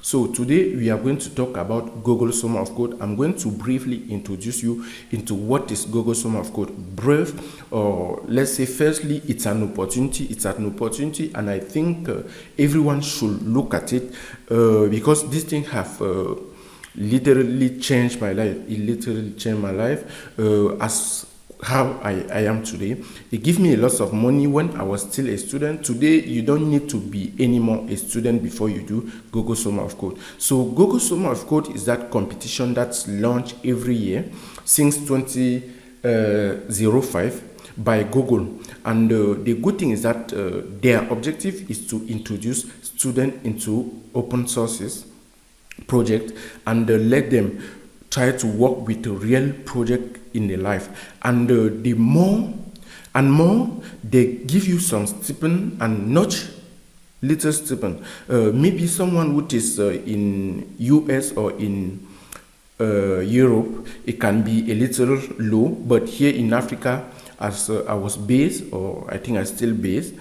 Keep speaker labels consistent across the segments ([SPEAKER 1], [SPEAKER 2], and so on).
[SPEAKER 1] So today we are going to talk about Google Summer of Code. I'm going to briefly introduce you into what is Google Summer of Code. Brief, or let's say firstly, it's an opportunity. It's an opportunity, and I think everyone should look at it because this thing have literally changed my life. It literally changed my life as how I am today. It gave me a lot of money when I was still a student. Today, you don't need to be anymore a student before you do Google Summer of Code. So Google Summer of Code is that competition that's launched every year since 2005 by Google. And the good thing is that their objective is to introduce students into open sources project and let them try to work with a real project in their life. And the more and more they give you some stipend, and not little stipend. Maybe someone who is in US or in Europe, it can be a little low, but here in Africa, as I was based, or I think I still based,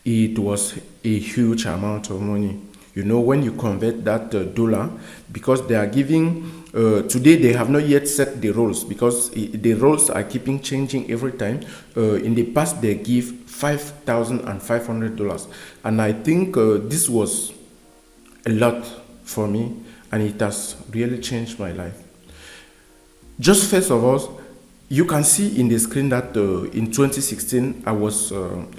[SPEAKER 1] it was a huge amount of money. You know, when you convert that dollar, because they are giving, today they have not yet set the rules, because the rules are keeping changing every time. In the past, they give $5,500. And I think this was a lot for me, and it has really changed my life. Just first of all, you can see in the screen that in 2016 I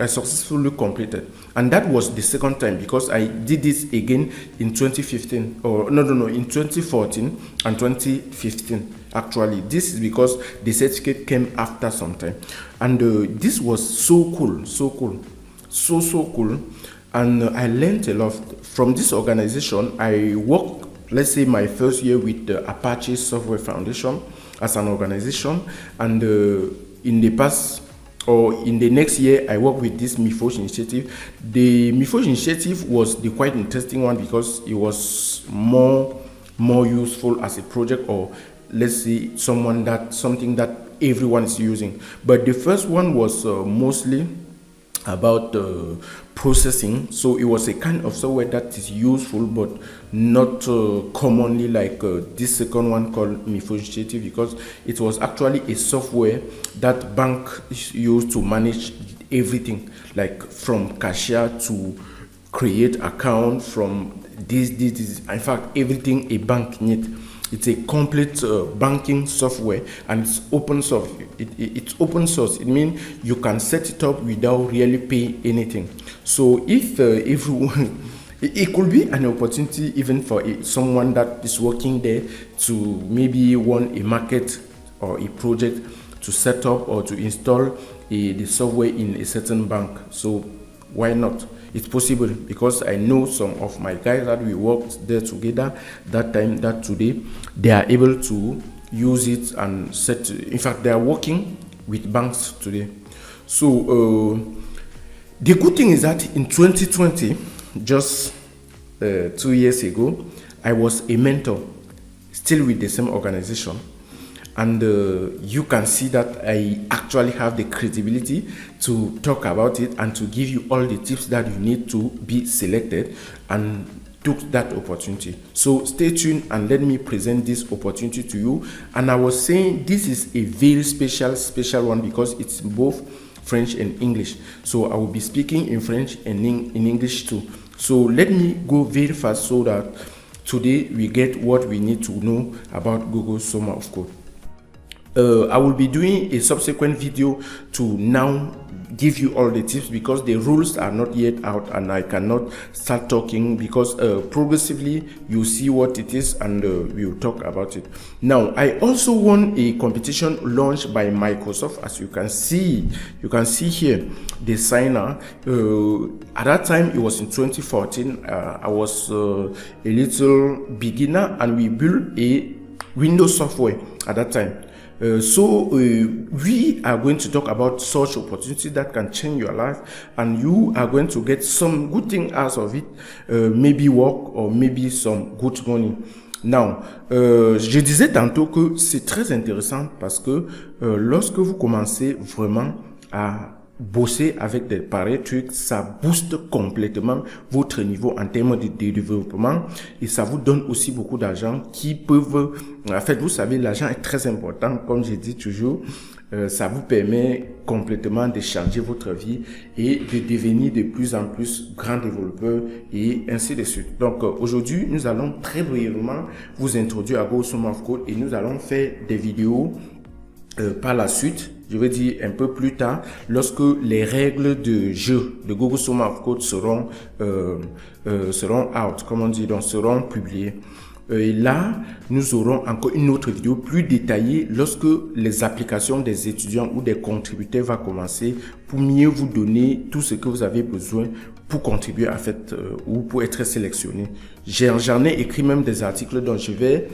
[SPEAKER 1] successfully completed, and that was the second time, because I did this again in 2015, or no, in 2014 and 2015. Actually, this is because the certificate came after some time, and this was so cool, so cool, so cool, and I learned a lot from this organization. I worked, let's say, my first year with the Apache Software Foundation as an organization, and in the past, or in the next year, I worked with this MIFOSH initiative. The MIFOSH initiative was the quite interesting one, because it was more useful as a project, or let's say something that everyone is using. But the first one was mostly about processing. So it was a kind of software that is useful, but not commonly like this second one called MIFOSH initiative, because it was actually a software that bank used to manage everything, like from cashier to create account, from this. In fact, everything a bank needs. It's a complete banking software, and it's open source. It's open source. It means you can set it up without really paying anything. So if everyone, it could be an opportunity even for someone that is working there to maybe want a market or a project to set up or to install the software in a certain bank. So why not? It's possible, because I know some of my guys that we worked there together that time, that today, they are able to use it and set. In fact, they are working with banks today. So the good thing is that in 2020, just 2 years ago, I was a mentor, still with the same organization. And you can see that I actually have the credibility to talk about it and to give you all the tips that you need to be selected, and took that opportunity. So stay tuned and let me present this opportunity to you. And I was saying this is a very special one, because it's both French and English. So I will be speaking in French and in English too. So let me go very fast so that today we get what we need to know about Google Summer of Code. I will be doing a subsequent video to now give you all the tips, because the rules are not yet out and I cannot start talking, because progressively you see what it is and we'll talk about it. Now, I also won a competition launched by Microsoft. As you can see here the signer. At that time, it was in 2014. I was a little beginner, and we built a Windows software at that time. So we are going to talk about such opportunities that can change your life, and you are going to get some good thing out of it, maybe work or maybe some good money. Now, je disais tantôt que c'est très intéressant, parce que lorsque vous commencez vraiment à bosser avec des pareils trucs, ça booste complètement votre niveau en termes de développement et ça vous donne aussi beaucoup d'argent qui peuvent, en fait, vous savez, l'argent est très important, comme je dis toujours. Ça vous permet complètement de changer votre vie et de devenir de plus en plus grand développeur et ainsi de suite. Donc aujourd'hui, nous allons très brièvement vous introduire à Google Summer of Code et nous allons faire des vidéos par la suite, je vais dire un peu plus tard, lorsque les règles de jeu de Google Summer of Code seront out, comme on dit, donc seront publiées. Et là, nous aurons encore une autre vidéo plus détaillée lorsque les applications des étudiants ou des contributeurs vont commencer pour mieux vous donner tout ce que vous avez besoin pour contribuer à fait ou pour être sélectionné. J'en ai écrit même des articles dont je vais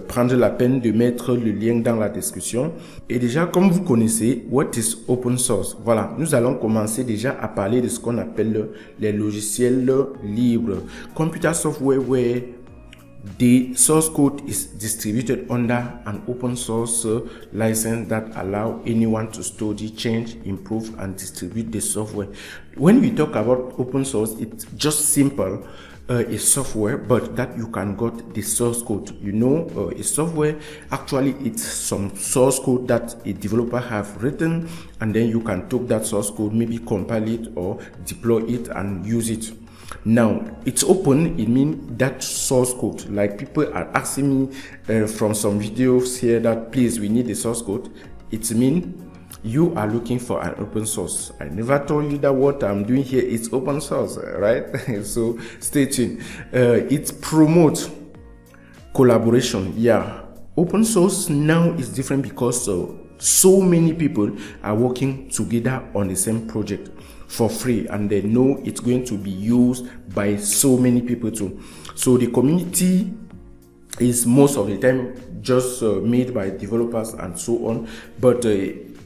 [SPEAKER 1] prendre la peine de mettre le lien dans la description. Et déjà, comme vous connaissez, what is open source? Voilà, nous allons commencer déjà à parler de ce qu'on appelle les logiciels libres. Computer software where the source code is distributed under an open source license that allow anyone to study, change, improve, and distribute the software. When we talk about open source, it's just simple. A software, but that you can get the source code. You know, a software, actually it's some source code that a developer have written, and then you can take that source code, maybe compile it or deploy it and use it. Now, it's open, it means that source code, like people are asking me from some videos here that please, we need the source code. It means you are looking for an open source. I never told you that what I'm doing here is open source, right? So stay tuned. It promotes collaboration. Yeah, open source now is different because so many people are working together on the same project for free, and they know it's going to be used by so many people too. So the community is most of the time just made by developers and so on, but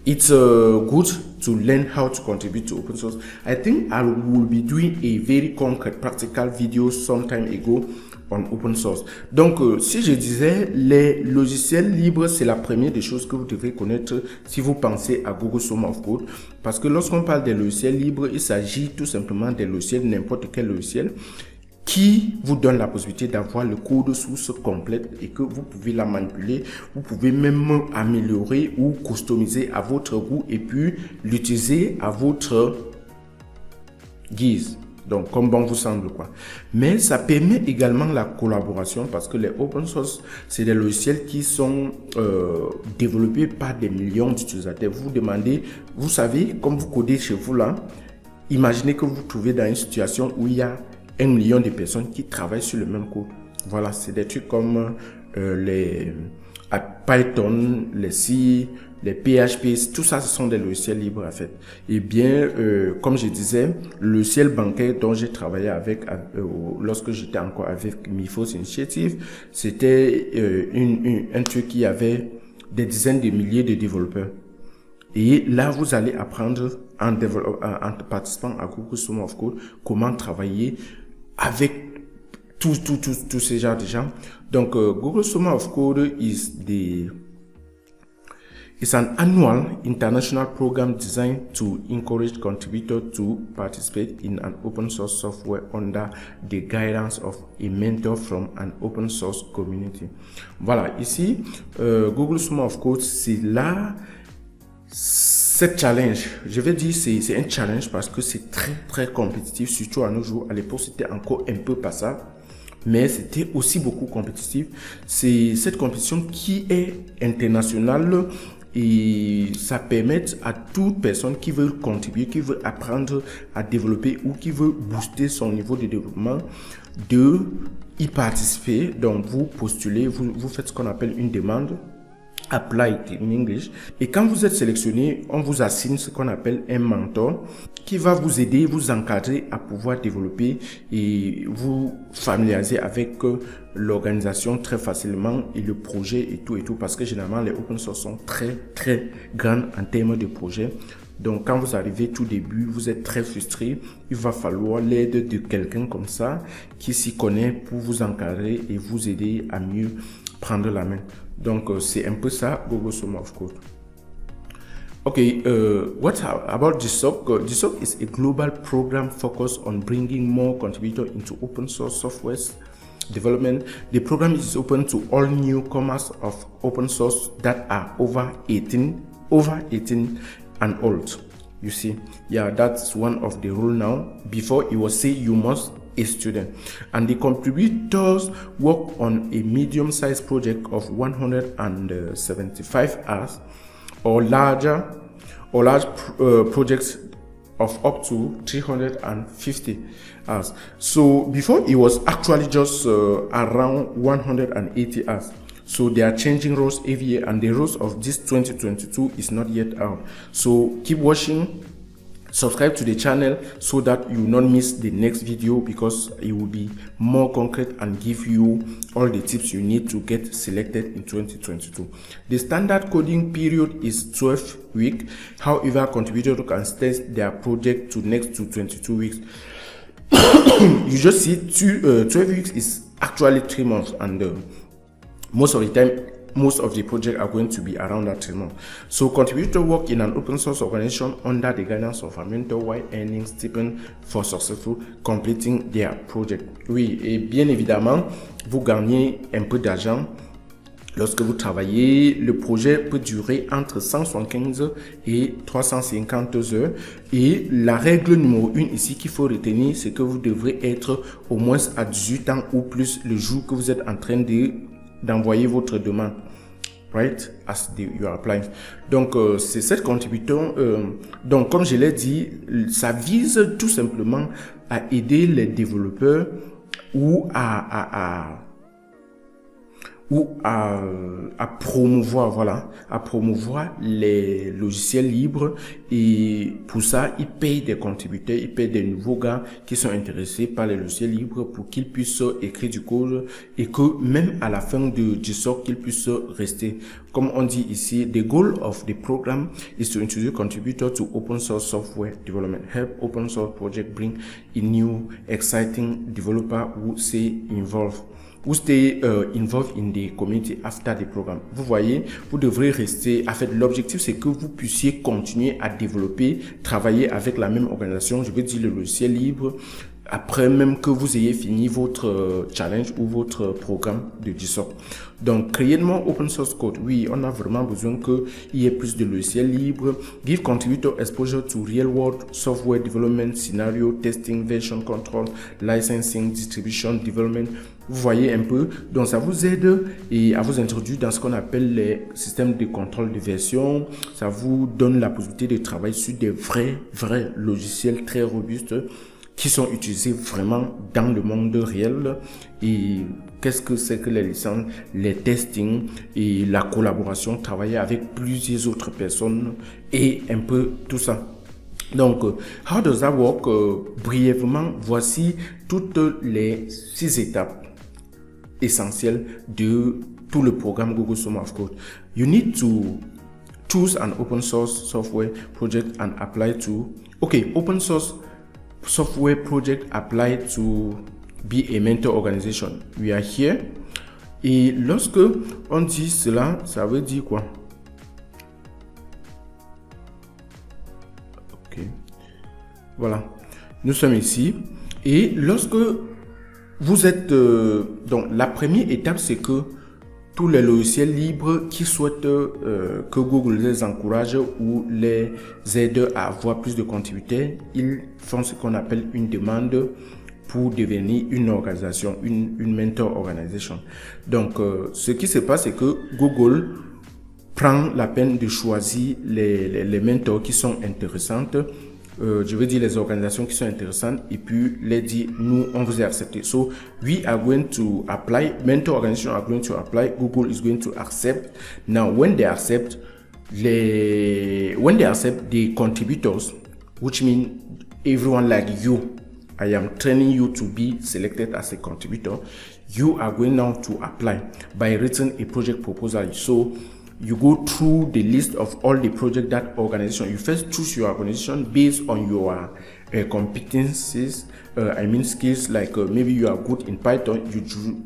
[SPEAKER 1] it's good to learn how to contribute to open source. I think I will be doing a very concrete practical video sometime ago on open source. Donc, si je disais les logiciels libres, c'est la première des choses que vous devez connaître si vous pensez à Google Summer of Code. Parce que lorsqu'on parle des logiciels libres, il s'agit tout simplement des logiciels, n'importe quel logiciel, qui vous donne la possibilité d'avoir le code source complète et que vous pouvez la manipuler, vous pouvez même améliorer ou customiser à votre goût et puis l'utiliser à votre guise. Donc, comme bon vous semble quoi. Mais ça permet également la collaboration parce que les open source, c'est des logiciels qui sont développés par des millions d'utilisateurs. Vous demandez, vous savez, comme vous codez chez vous là, imaginez que vous vous trouvez dans une situation où il y a 1 million de personnes qui travaillent sur le même code. Voilà, c'est des trucs comme les Python, les C, les PHP, tout ça, ce sont des logiciels libres en fait. Et bien, comme je disais, le logiciel bancaire dont j'ai travaillé avec lorsque j'étais encore avec Mifos Initiative, c'était un truc qui avait des dizaines de milliers de développeurs. Et là, vous allez apprendre en participant à Google Summer of Code comment travailler avec tous ces genres de gens. Donc, Google Summer of Code is an annual international program designed to encourage contributors to participate in an open source software under the guidance of a mentor from an open source community. Voilà, ici, Google Summer of Code, c'est là. C'est challenge, je vais dire c'est un challenge parce que c'est très compétitif, surtout à nos jours. À l'époque, c'était encore un peu pas ça, mais c'était aussi beaucoup compétitif. C'est cette compétition qui est internationale et ça permet à toute personne qui veut contribuer, qui veut apprendre à développer ou qui veut booster son niveau de développement de y participer. Donc, vous postulez, vous faites ce qu'on appelle une demande. Apply in English. Et quand vous êtes sélectionné, on vous assigne ce qu'on appelle un mentor qui va vous aider, vous encadrer à pouvoir développer et vous familiariser avec l'organisation très facilement et le projet et tout parce que généralement les open source sont très grands en termes de projet. Donc quand vous arrivez tout début, vous êtes très frustré, il va falloir l'aide de quelqu'un comme ça qui s'y connaît pour vous encadrer et vous aider à mieux prendre la main. Donc c'est un peu ça Google Summer of Code. Okay, about GSOC? GSOC is a global program focused on bringing more contributors into open source software development. The program is open to all newcomers of open source that are over 18 and old. You see, yeah, that's one of the rule now. Before it was say you must a student, and the contributors work on a medium-sized project of 175 hours or large projects of up to 350 hours. So before it was actually just around 180 hours. So they are changing rules every year, and the rules of this 2022 is not yet out. So keep watching, subscribe to the channel so that you will not miss the next video, because it will be more concrete and give you all the tips you need to get selected in 2022. The standard coding period is 12 weeks. However, contributors can extend their project to next to 22 weeks. You just see 12 weeks is actually 3 months, and most of the time, most of the projects are going to be around that 3 months. So contributors work in an open source organization under the guidance of a mentor while earning stipend for successful completing their project. Oui, et bien évidemment, vous gagnez un peu d'argent lorsque vous travaillez. Le projet peut durer entre 175 et 350 heures. Et la règle numéro 1 ici qu'il faut retenir, c'est que vous devrez être au moins à 18 ans ou plus le jour que vous êtes en train d'envoyer votre demande, right, as you are applying. Donc c'est cette contribution, donc comme je l'ai dit, ça vise tout simplement à aider les développeurs ou à promouvoir, voilà, à promouvoir les logiciels libres. Et pour ça, ils payent des contributeurs, ils payent des nouveaux gars qui sont intéressés par les logiciels libres pour qu'ils puissent écrire du code, et que même à la fin de GSOC, qu'ils puissent rester. Comme on dit ici, the goal of the program is to introduce contributors to open source software development, help open source project bring a new exciting developer who stay involved in the community after the program. Vous voyez, vous devrez rester, en fait, l'objectif c'est que vous puissiez continuer à développer, travailler avec la même organisation, je veux dire le logiciel libre, après même que vous ayez fini votre challenge ou votre programme de GSOC. Donc, créellement open source code, oui, on a vraiment besoin qu'il y ait plus de logiciels libres. Give contributor exposure to real world software development, scenario, testing, version control, licensing, distribution, development. Vous voyez un peu, donc ça vous aide et à vous introduire dans ce qu'on appelle les systèmes de contrôle de version. Ça vous donne la possibilité de travailler sur des vrais logiciels très robustes qui sont utilisés vraiment dans le monde réel. Et qu'est-ce que c'est que les licences, les testings et la collaboration, travailler avec plusieurs autres personnes et un peu tout ça. Donc, how does that work? Brièvement, voici toutes les 6 étapes essentielles de tout le programme Google Summer of Code. You need to choose an open source software project and apply to, open source software project apply to be a mentor organization. We are here. Et lorsque on dit cela, ça veut dire quoi? Ok. Voilà. Nous sommes ici. Et lorsque vous êtes... donc, la première étape, c'est que tous les logiciels libres qui souhaitent que Google les encourage ou les aide à avoir plus de contributeurs, ils font ce qu'on appelle une demande pour devenir une organisation, une mentor organisation. Donc, ce qui se passe, c'est que Google prend la peine de choisir les mentors qui sont intéressantes. Je veux dire les organisations qui sont intéressantes, et puis les dire nous on vous a accepté. So we are going to apply, mentor organizations are going to apply, Google is going to accept. Now when they accept the contributors, which means everyone like you, I am training you to be selected as a contributor, you are going now to apply by written a project proposal. So you go through the list of all the projects that organization. You first choose your organization based on your competencies, skills like maybe you are good in Python, you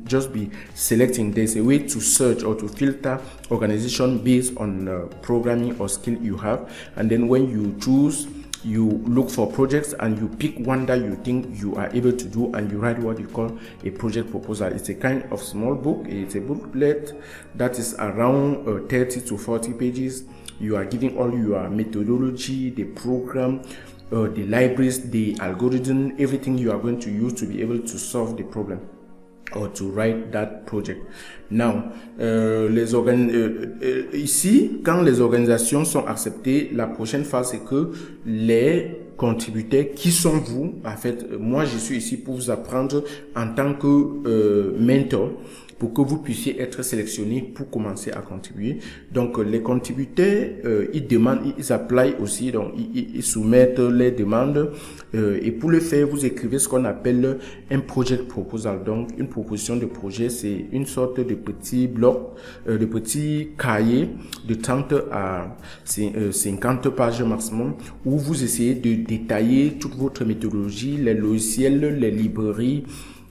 [SPEAKER 1] just be selecting. There's a way to search or to filter organization based on programming or skill you have, and then when you choose, you look for projects and you pick one that you think you are able to do, and you write what you call a project proposal. It's a kind of small book. It's a booklet that is around 30 to 40 pages. You are giving all your methodology, the program, the libraries, the algorithm, everything you are going to use to be able to solve the problem or to write that project. Now, ici, quand les organisations sont acceptées, la prochaine phase, c'est que les contributeurs, qui sont vous, en fait, moi je suis ici pour vous apprendre en tant que mentor, pour que vous puissiez être sélectionné pour commencer à contribuer. Donc, les contributeurs, ils demandent, ils appellent aussi, donc ils soumettent les demandes. Et pour le faire, vous écrivez ce qu'on appelle un project proposal. Donc, une proposition de projet, c'est une sorte de petit bloc, de petit cahier de 30 à 50 pages maximum, où vous essayez de détailler toute votre méthodologie, les logiciels, les librairies,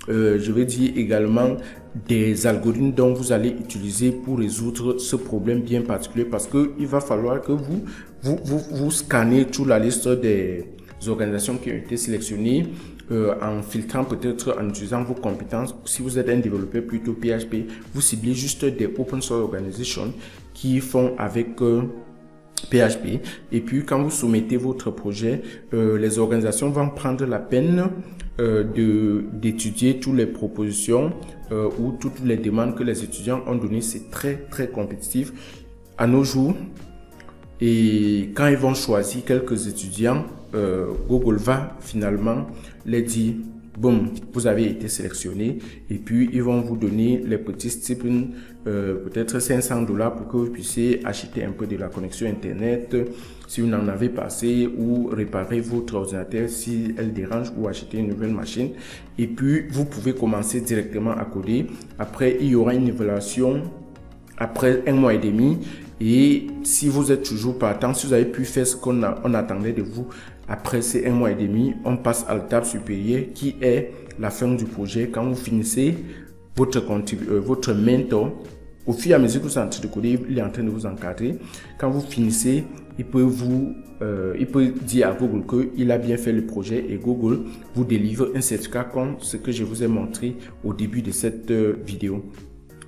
[SPEAKER 1] je vais dire également des algorithmes dont vous allez utiliser pour résoudre ce problème bien particulier, parce que il va falloir que vous scannez toute la liste des organisations qui ont été sélectionnées en filtrant, peut-être en utilisant vos compétences. Si vous êtes un développeur plutôt PHP, vous ciblez juste des open source organizations qui font avec PHP, et puis quand vous soumettez votre projet, les organisations vont prendre la peine d'étudier toutes les propositions ou toutes les demandes que les étudiants ont données. C'est très compétitif à nos jours, et quand ils vont choisir quelques étudiants, Google va finalement les dire: bon, vous avez été sélectionné, et puis ils vont vous donner les petits stipends, peut-être $500 pour que vous puissiez acheter un peu de la connexion internet si vous n'en avez pas assez, ou réparer votre ordinateur si elle dérange, ou acheter une nouvelle machine. Et puis vous pouvez commencer directement à coder. Après, il y aura une évaluation après 1 mois et demi, et si vous êtes toujours partant, si vous avez pu faire ce qu'on attendait de vous, après ces 1 mois et demi, on passe à l'étape supérieure qui est la fin du projet. Quand vous finissez, votre mentor, au fur et à mesure que vous êtes en train de coder, il est en train de vous encadrer. Quand vous finissez, il peut dire à Google qu'il a bien fait le projet, et Google vous délivre un certificat comme ce que je vous ai montré au début de cette vidéo.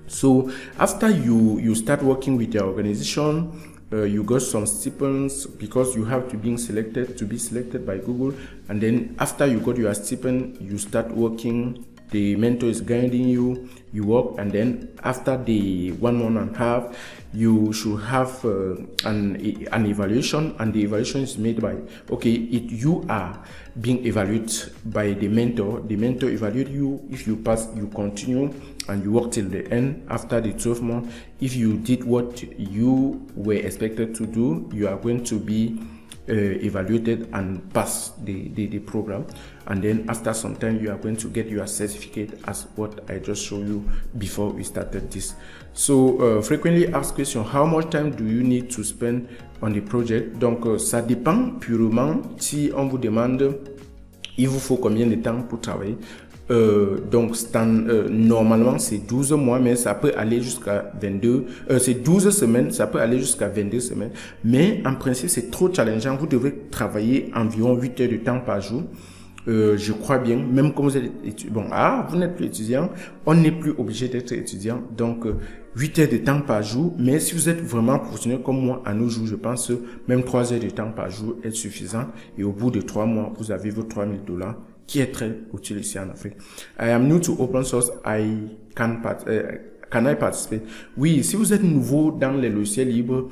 [SPEAKER 1] So after you start working with your organization, you got some stipends because you have to be selected by Google, and then after you got your stipend, you start working. The mentor is guiding you, you work, and then after the 1 month and a half, you should have an evaluation, and the evaluation is made by, you are being evaluated by the mentor evaluates you. If you pass, you continue and you work till the end. After the 12 months, if you did what you were expected to do, you are going to be evaluated and pass the program, and then after some time you are going to get your certificate, as what I just showed you before we started this. So frequently asked question: how much time do you need to spend on the project? Donc ça dépend purement. Si on vous demande il vous faut combien de temps pour travailler, donc normalement c'est 12 mois, mais ça peut aller jusqu'à 22, c'est 12 semaines, ça peut aller jusqu'à 22 semaines, mais en principe c'est trop challengeant. Vous devez travailler environ 8 heures de temps par jour. Je crois bien, même quand vous êtes étudiant, vous n'êtes plus étudiant, on n'est plus obligé d'être étudiant, donc 8 heures de temps par jour. Mais si vous êtes vraiment professionnel comme moi, à nos jours, je pense que même 3 heures de temps par jour est suffisant, et au bout de 3 mois, vous avez vos $3,000, qui est très utile ici en Afrique. I am new to open source. Can I participate? Oui, si vous êtes nouveau dans les logiciels libres,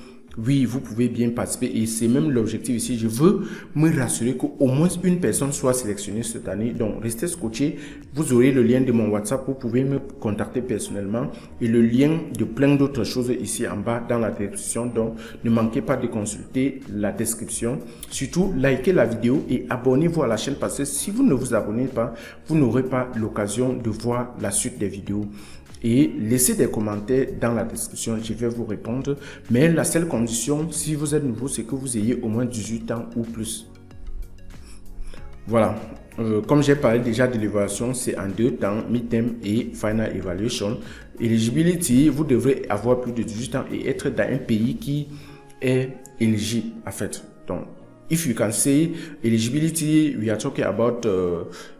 [SPEAKER 1] oui, vous pouvez bien participer, et c'est même l'objectif ici. Je veux me rassurer qu'au moins une personne soit sélectionnée cette année. Donc, restez scotché. Vous aurez le lien de mon WhatsApp, vous pouvez me contacter personnellement, et le lien de plein d'autres choses ici en bas dans la description. Donc, ne manquez pas de consulter la description. Surtout, likez la vidéo et abonnez-vous à la chaîne, parce que si vous ne vous abonnez pas, vous n'aurez pas l'occasion de voir la suite des vidéos. Et laissez des commentaires dans la description, je vais vous répondre. Mais la seule condition, si vous êtes nouveau, c'est que vous ayez au moins 18 ans ou plus. Voilà. Comme j'ai parlé déjà de l'évaluation, c'est en 2 temps, midterm et final evaluation. Eligibility, vous devrez avoir plus de 18 ans et être dans un pays qui est éligible en fait. Donc, if you can say eligibility, we are talking about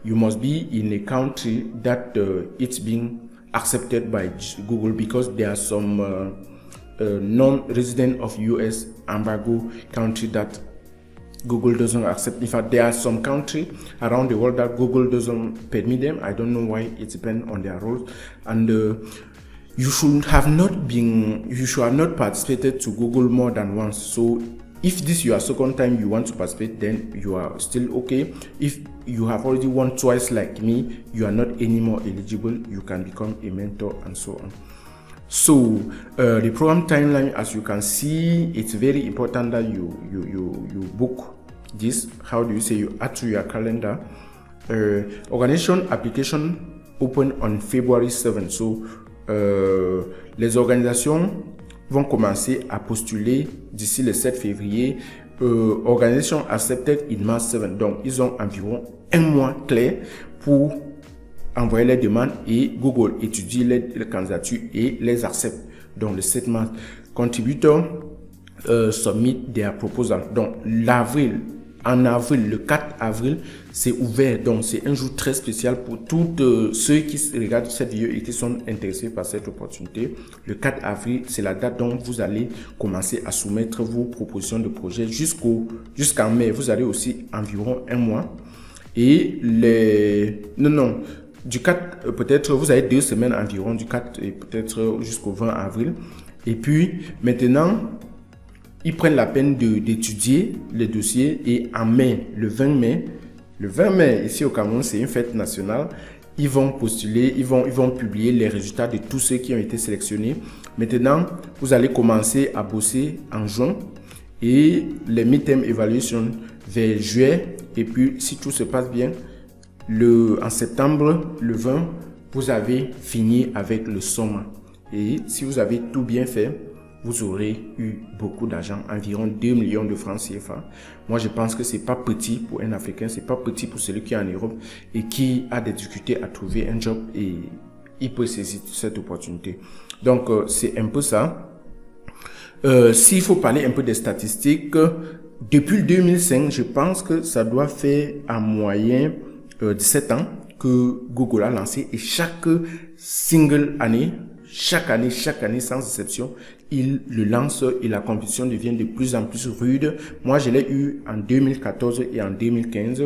[SPEAKER 1] you must be in a country that it's being accepted by Google, because there are some non-resident of US embargo country that Google doesn't accept. In fact, there are some countries around the world that Google doesn't permit them. I don't know why. It depends on their rules. And you should have not participated to Google more than once. So if this is your second time you want to participate, then you are still okay. If you have already won twice like me, you are not anymore eligible. You can become a mentor and so on. So the program timeline, as you can see, it's very important that you book this. How do you say, you add to your calendar? Organization application open on February 7. So les organisations vont commencer à postuler d'ici le 7 février. Organisation accepted in March 7. Donc ils ont environ un mois clair pour envoyer les demandes et Google étudie les candidatures et les accepte. Donc le 7 mars, contributors submit their proposal. Donc en avril, le 4 avril, c'est ouvert. Donc c'est un jour très spécial pour tous ceux qui regardent cette vidéo et qui sont intéressés par cette opportunité. Le 4 avril, c'est la date dont vous allez commencer à soumettre vos propositions de projet jusqu'en mai. Vous avez aussi environ un mois. Et du 4, peut-être vous avez 2 semaines environ, du 4 et peut-être jusqu'au 20 avril. Et puis maintenant, ils prennent la peine d'étudier les dossiers et en mai, le 20 mai, ici au Cameroun, c'est une fête nationale. Ils vont postuler, ils vont publier les résultats de tous ceux qui ont été sélectionnés. Maintenant, vous allez commencer à bosser en juin et les midterm evaluation vers juillet. Et puis, si tout se passe bien, en septembre, le 20, vous avez fini avec le sommet. Et si vous avez tout bien fait, vous aurez eu beaucoup d'argent, environ 2 millions de francs CFA. Moi, je pense que c'est pas petit pour un Africain, c'est pas petit pour celui qui est en Europe et qui a des difficultés à trouver un job, et il peut saisir cette opportunité. Donc, c'est un peu ça. S'il faut parler un peu des statistiques, depuis le 2005, je pense que ça doit faire en moyenne 17 ans que Google a lancé, et chaque année, sans exception, il le lance et la compétition devient de plus en plus rude. Moi, je l'ai eu en 2014 et en 2015.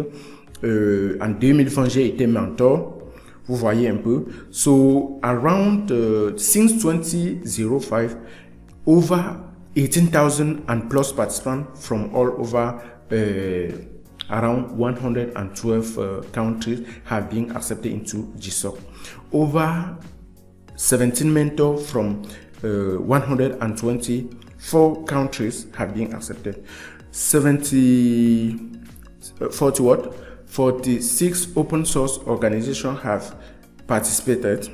[SPEAKER 1] En 2020, j'ai été mentor. Vous voyez un peu. So, around, since 2005, over 18,000 and plus participants from all over around 112 countries have been accepted into GSOC. Over 17 mentors from 124 countries have been accepted. 46 open source organizations have participated.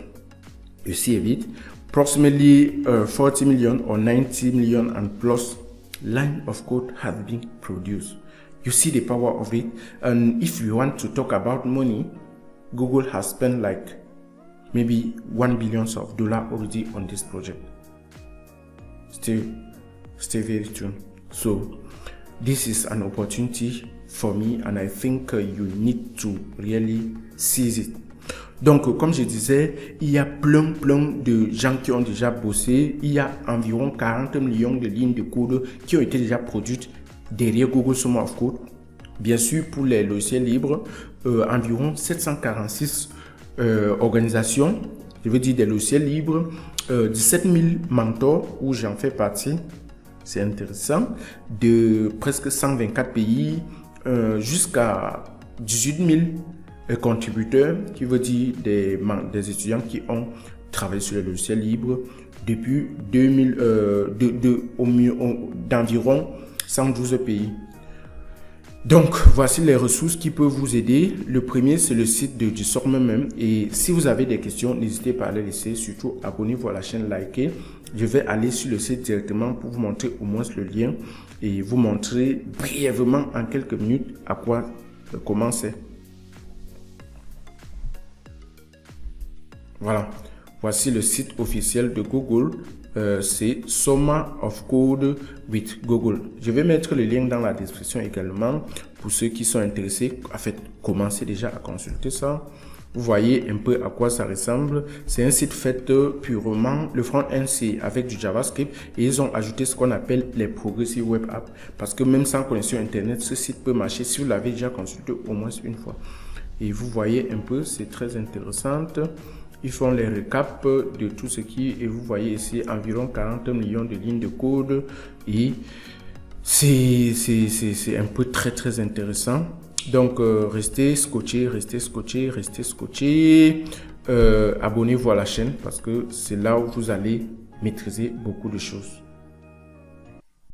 [SPEAKER 1] You see a bit. Approximately 40 million or 90 million and plus line of code have been produced. You see the power of it. And if you want to talk about money, Google has spent like maybe $1 billion already on this project. Still very true. So this is an opportunity for me, and I think you need to really seize it. Donc, comme je disais, il y a plein de gens qui ont déjà bossé. Il y a environ 40 millions de lignes de code qui ont été déjà produites derrière Google Summer of Code. Bien sûr, pour les logiciels libres, environ 746 organisations, je veux dire des logiciels libres, 17 000 mentors où j'en fais partie. C'est intéressant. De presque 124 pays jusqu'à 18 000 contributeurs, qui veut dire des étudiants qui ont travaillé sur les logiciels libres depuis d'environ 112 pays. Donc, voici les ressources qui peuvent vous aider. Le premier, c'est le site de GSOC même. Et si vous avez des questions, n'hésitez pas à les laisser. Surtout, abonnez-vous à la chaîne, likez. Je vais aller sur le site directement pour vous montrer au moins le lien et vous montrer brièvement en quelques minutes à quoi comment c'est. Voilà, voici le site officiel de Google. C'est Summer of Code with Google. Je vais mettre le lien dans la description également pour ceux qui sont intéressés. En fait, commencez déjà à consulter ça. Vous voyez un peu à quoi ça ressemble. C'est un site fait purement, le front-end c'est avec du JavaScript et ils ont ajouté ce qu'on appelle les Progressive Web Apps. Parce que même sans connexion Internet, ce site peut marcher si vous l'avez déjà consulté au moins une fois. Et vous voyez un peu, c'est très intéressant. Ils font les récaps de tout ce qui, et vous voyez ici environ 40 millions de lignes de code et c'est un peu très intéressant. Donc restez scotché, abonnez-vous à la chaîne parce que c'est là où vous allez maîtriser beaucoup de choses.